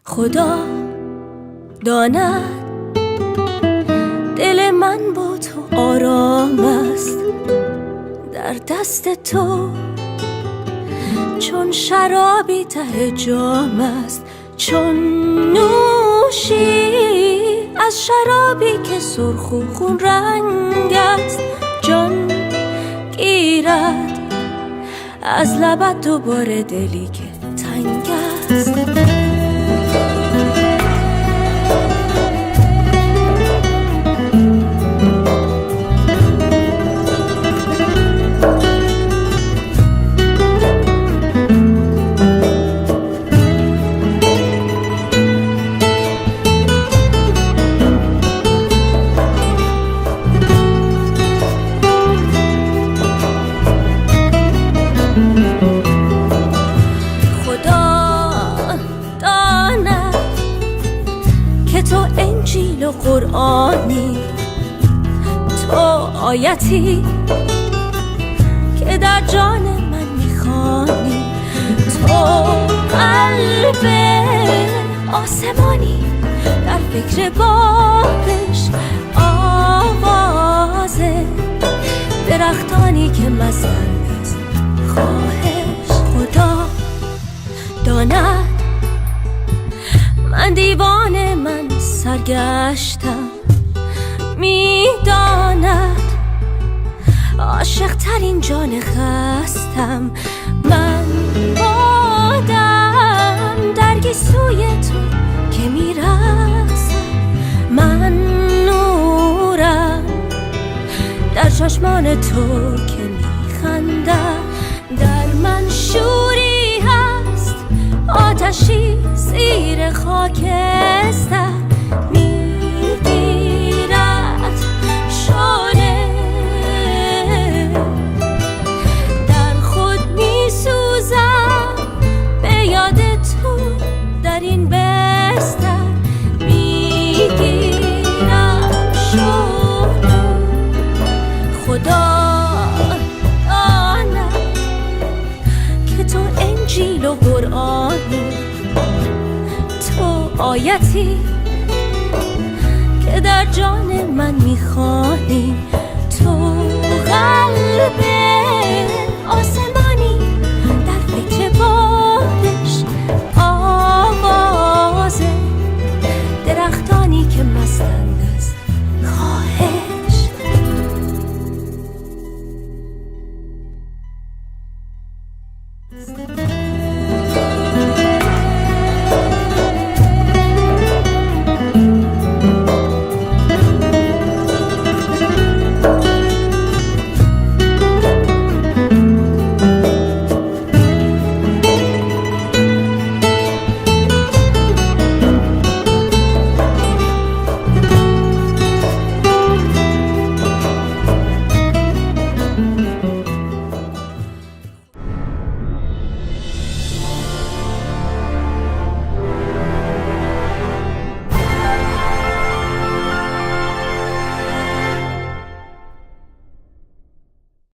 خدا داند دل من با تو آرام است، در دست تو چون شرابی ته جام است، چون نوشی از شرابی که سرخ و خون رنگ است. جان گیرد از لبت دوباره دلی که تنگ است. تو انجیل و قرآنی، تو آیتی که در جان من میخوانی، تو قلب آسمانی در فکر بارش، آواز درختانی که مستند از خواهش. خدا داند من دیوانه، من سرگشتم، میداند عاشق ترین جان خستم. من بادم در گیسوی تو که میرسم، من نورم در چشمان تو که میخندم. در من شوری هست، آتشی زیر خاکستر میگیرد شعله، در خود میسوزم به یاد تو در این بستر میگیرم شعله. خدا داند که تو انجیل و قرآنی، تو آیتی که در جان من میخوانی، تو قلب